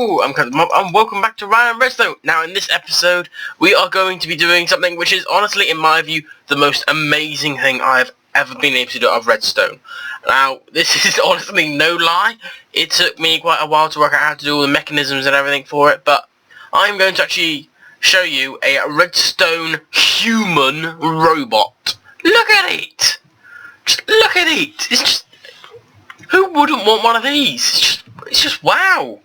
Hello, I'm Captain Mob, and welcome back to Ryan Redstone. Now, in this episode, we are going to be doing something which is honestly, in my view, the most amazing thing I've ever been able to do of redstone. Now, this is honestly no lie. It took me quite a while to work out how to do all the mechanisms and everything for it, but I'm going to actually show you a redstone human robot. Look at it! Just look at it! It's just... who wouldn't want one of these? It's just wow.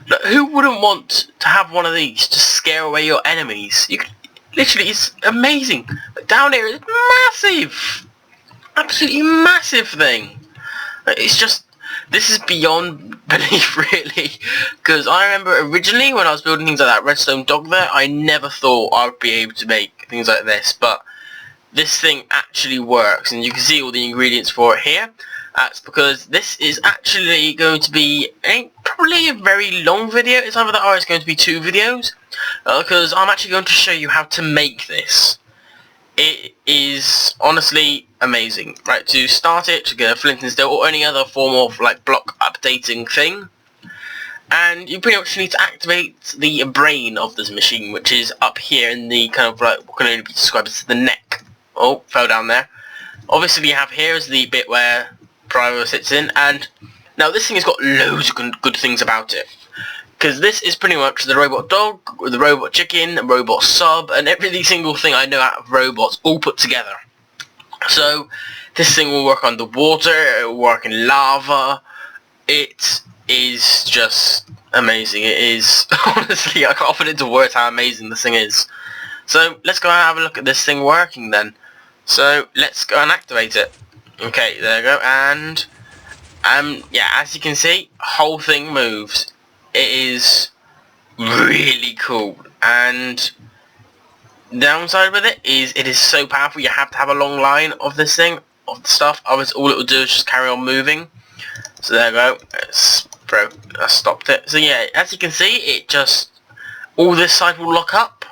Look, who wouldn't want to have one of these to scare away your enemies? You could, literally, it's amazing. But down here, it's massive. Absolutely massive thing. It's just, this is beyond belief, really. Because I remember originally when I was building things like that redstone dog there, I never thought I would be able to make things like this. But this thing actually works, and you can see all the ingredients for it here. That's because this is actually going to be probably a very long video. It's either that or it's going to be 2 videos. Because I'm actually going to show you how to make this. It is honestly amazing. Right, to start it, to get a flint and steel or any other form of like block updating thing. And you pretty much need to activate the brain of this machine, which is up here in the kind of like what can only be described as the neck. Oh, fell down there. Obviously you have here is the bit where Private sits in, and now this thing has got loads of good things about it, because this is pretty much the robot dog, the robot chicken, the robot sub, and every single thing I know out of robots all put together. So this thing will work underwater, it will work in lava. It is just amazing. It is honestly, I can't put into words how amazing this thing is. So let's go and have a look at this thing working then. So let's go and activate it. Okay, there we go, and yeah, as you can see, whole thing moves. It is really cool, and the downside with it is so powerful. You have to have a long line of this thing, of the stuff. Otherwise, all it will do is just carry on moving. So there we go. I stopped it. So yeah, as you can see, it just all this side will lock up.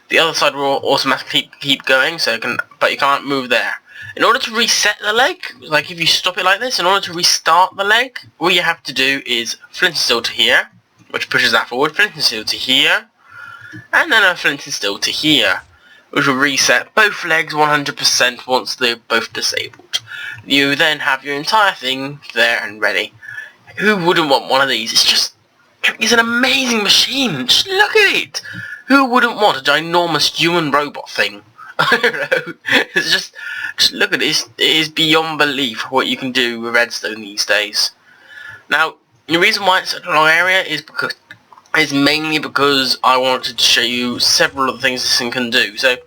The other side will automatically keep going. So but you can't move there. In order to reset the leg, like if you stop it like this, in order to restart the leg, all you have to do is flint and steel to here, which pushes that forward, flint and steel to here, and then a flint and steel to here, which will reset both legs 100% once they're both disabled. You then have your entire thing there and ready. Who wouldn't want one of these? It's an amazing machine. Just look at it. Who wouldn't want a ginormous human robot thing? I don't know. It's just look at this. It is beyond belief what you can do with redstone these days. Now, the reason why it's such a long area is mainly because I wanted to show you several of the things this thing can do. So,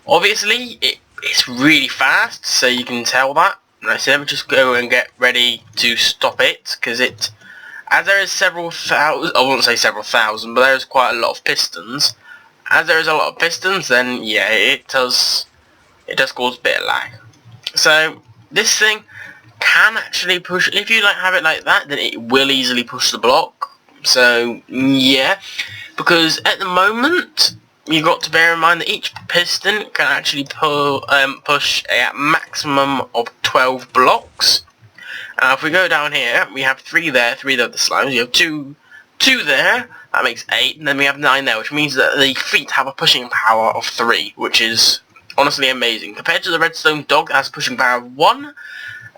obviously, it's really fast, so you can tell that. And so let me just go and get ready to stop it, because as there is several thousand, I won't say several thousand, but there is quite a lot of pistons. As there is a lot of pistons, then yeah, it does cause a bit of lag. So this thing can actually push, if you have it like that, then it will easily push the block. So yeah, because at the moment you've got to bear in mind that each piston can actually push a maximum of 12 blocks. If we go down here, we have 3 there, 3 of the slimes. You have 2 there. That makes 8, and then we have 9 there, which means that the feet have a pushing power of 3, which is honestly amazing. Compared to the redstone dog that has a pushing power of 1,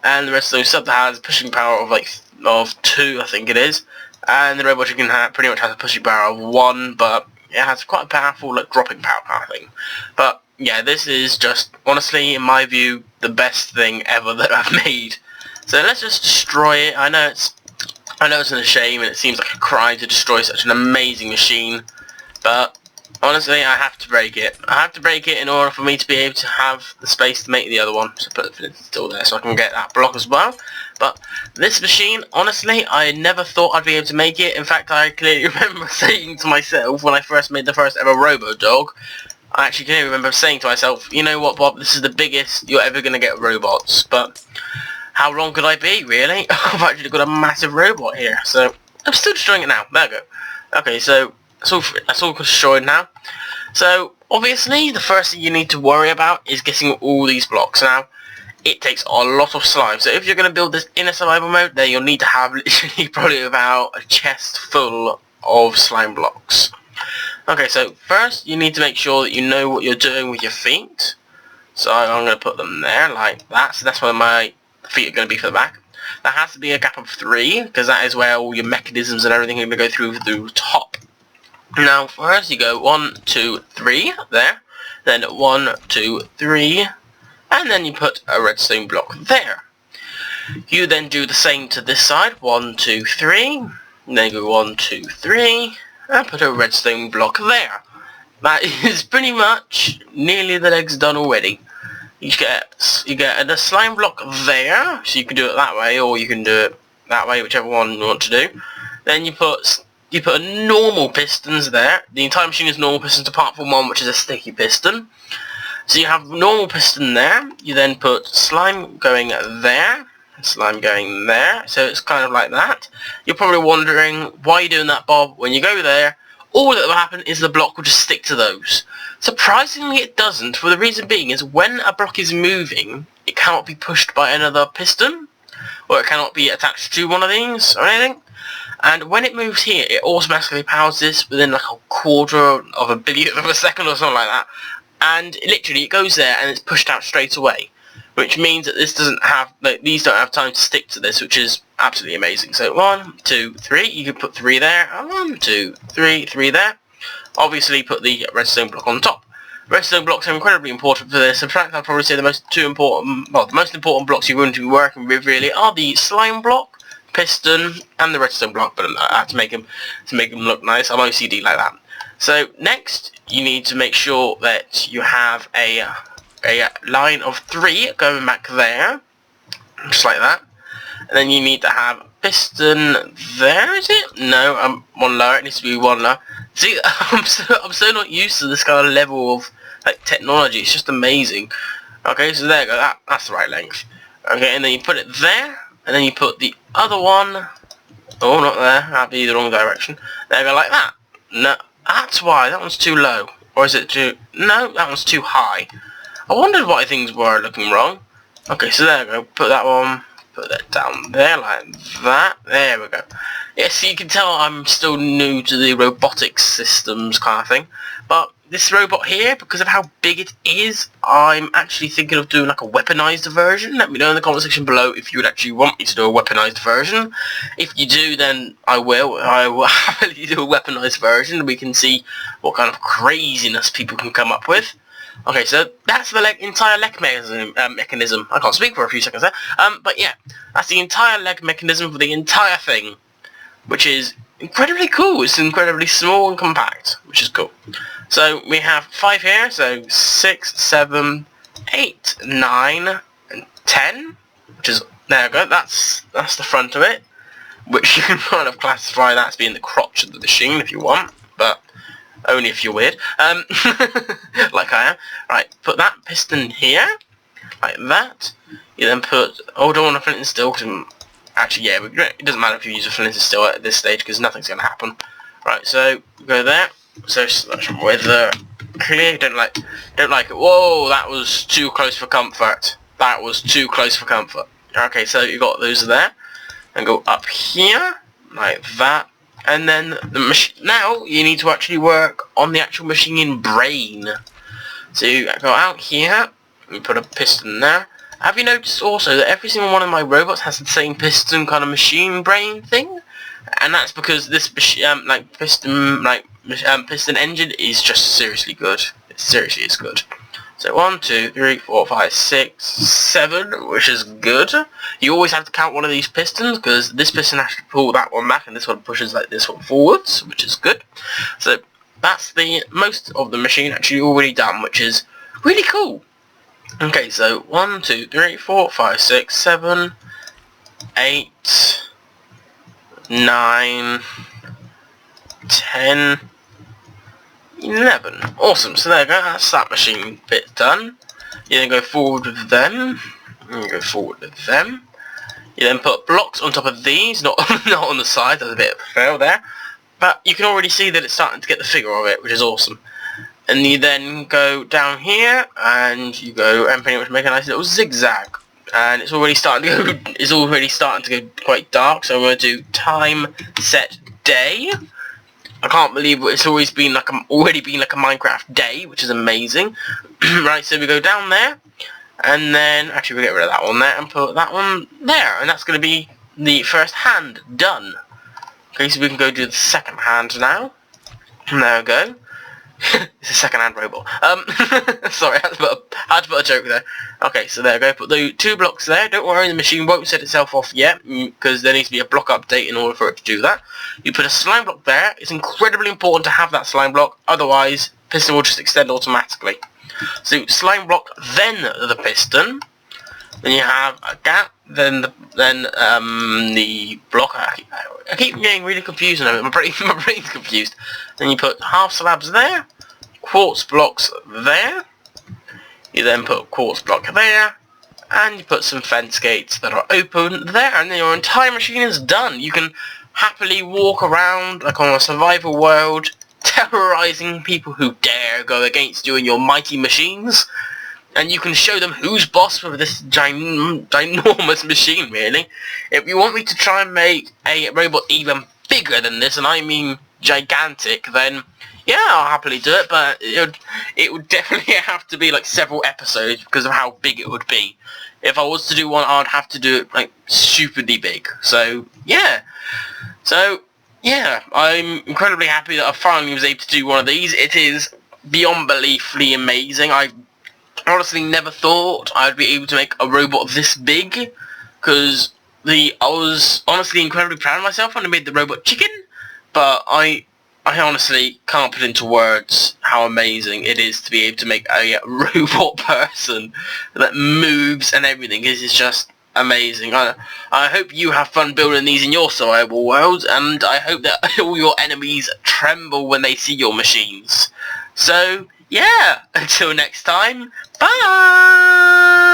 and the redstone sub that has a pushing power of 2, I think it is, and the robot chicken pretty much has a pushing power of 1, but it has quite a powerful dropping power kind of thing. But yeah, this is just honestly, in my view, the best thing ever that I've made. So let's just destroy it. I know it's a shame and it seems like a crime to destroy such an amazing machine, but honestly I have to break it. I have to break it in order for me to be able to have the space to make the other one. So put the flint still there so I can get that block as well. But this machine, honestly, I never thought I'd be able to make it. In fact, I clearly remember saying to myself when I first made the first ever Robo-Dog, I actually clearly remember saying to myself, you know what, Bob, this is the biggest you're ever going to get robots. But how wrong could I be, really? I've actually got a massive robot here, so I'm still destroying it now. There we go. Okay, so that's all destroyed now. So obviously, the first thing you need to worry about is getting all these blocks. Now, it takes a lot of slime. So if you're going to build this in a survival mode, then you'll need to have literally probably about a chest full of slime blocks. Okay, so first you need to make sure that you know what you're doing with your feet. So I'm going to put them there like that. So that's where my feet are going to be for the back. That has to be a gap of 3 because that is where all your mechanisms and everything are going to go through the top. Now first you go 1, 2, 3 there. Then 1, 2, 3. And then you put a redstone block there. You then do the same to this side. 1, 2, 3. And then go 1, 2, 3. And put a redstone block there. That is pretty much nearly the legs done already. You get a slime block there, so you can do it that way, or you can do it that way, whichever one you want to do. Then you put normal pistons there. The entire machine is normal pistons apart from one, which is a sticky piston. So you have normal piston there. You then put slime going there. Slime going there, so it's kind of like that. You're probably wondering why you're doing that, Bob. When you go there, all that will happen is the block will just stick to those. Surprisingly it doesn't, for the reason being is when a block is moving, it cannot be pushed by another piston, or it cannot be attached to one of these or anything. And when it moves here, it automatically powers this within like a quarter of a billionth of a second or something like that. And literally it goes there and it's pushed out straight away. Which means that this doesn't have, like, these don't have time to stick to this, which is absolutely amazing. So 1, 2, 3, you can put 3 there, and 1, 2, 3, 3 there. Obviously put the redstone block on top. Redstone blocks are incredibly important for this. In fact, I'd probably say the most important blocks you're going to be working with really are the slime block, piston, and the redstone block. But I have to make them look nice. I'm OCD like that. So next, you need to make sure that you have a line of 3 going back there, just like that. And then you need to have piston there, is it? No, one lower. It needs to be one lower. See, I'm so not used to this kind of level of like technology. It's just amazing. Okay, so there you go. That's the right length. Okay, and then you put it there, and then you put the other one. Oh, not there. That'd be the wrong direction. There you go, like that. No, that's why that one's too low, or is it too? No, that one's too high. I wondered why things were looking wrong. Okay, so there we go. Put that one, put that down there like that. There we go. Yeah, so you can tell I'm still new to the robotics systems kind of thing. But this robot here, because of how big it is, I'm actually thinking of doing like a weaponized version. Let me know in the comment section below if you would actually want me to do a weaponized version. If you do, then I will happily do a weaponized version. We can see what kind of craziness people can come up with. Okay, so that's the entire leg mechanism. I can't speak for a few seconds there. But yeah, that's the entire leg mechanism for the entire thing, which is incredibly cool. It's incredibly small and compact, which is cool. So we have 5 here, so 6, 7, 8, 9, and 10, which is, there we go, that's the front of it, which you can kind of classify that as being the crotch of the machine if you want, but only if you're weird, like I am. Right, put that piston here, like that. You then put, oh, don't want a flint and steel, actually, yeah, it doesn't matter if you use a flint and steel at this stage, because nothing's going to happen. Right, so, go there. So, weather clear, don't like it. Whoa, that was too close for comfort. That was too close for comfort. Okay, so you got those there. And go up here, like that. And then now you need to actually work on the actual machine brain. So you go out here, you put a piston there. Have you noticed also that every single one of my robots has the same piston kind of machine brain thing? And that's because this piston engine is just seriously good. It seriously is good. So 1, 2, 3, 4, 5, 6, 7, which is good. You always have to count one of these pistons because this piston has to pull that one back and this one pushes like this one forwards, which is good. So that's the most of the machine actually already done, which is really cool. Okay, so 1, 2, 3, 4, 5, 6, 7, 8, 9, 10, 11. Awesome, so there you go, that's that machine bit done. You then go forward with them, and you go forward with them. You then put blocks on top of these, not on the side, there's a bit of a fail there. But you can already see that it's starting to get the figure of it, which is awesome. And you then go down here, and you go and pretty much make a nice little zigzag. And it's already starting to go, quite dark, so I'm going to do time set day. I can't believe it's already been like a Minecraft day, which is amazing. Right, so we go down there, and then actually we get rid of that one there and put that one there, and that's going to be the first hand done. Okay, so we can go do the second hand now. There we go. It's a second-hand robot. Sorry, I had to put a joke there. Okay, so there we go. Put the 2 blocks there. Don't worry, the machine won't set itself off yet, because there needs to be a block update in order for it to do that. You put a slime block there. It's incredibly important to have that slime block, otherwise piston will just extend automatically. So slime block, then the piston. Then you have a gap, then the block. I keep getting really confused now. My brain's confused. Then you put half slabs there, quartz blocks there. You then put a quartz block there, and you put some fence gates that are open there, and then your entire machine is done. You can happily walk around like on a survival world, terrorizing people who dare go against you and your mighty machines. And you can show them who's boss with this ginormous machine, really. If you want me to try and make a robot even bigger than this, and I mean gigantic, then yeah, I'll happily do it, but it would definitely have to be like several episodes because of how big it would be. If I was to do one, I'd have to do it like stupidly big. So yeah. I'm incredibly happy that I finally was able to do one of these. It is beyond beliefly amazing. I honestly never thought I'd be able to make a robot this big, because I was honestly incredibly proud of myself when I made the robot chicken, but I honestly can't put into words how amazing it is to be able to make a robot person that moves and everything. It is just amazing. I hope you have fun building these in your survival world, and I hope that all your enemies tremble when they see your machines. So yeah, until next time, bye!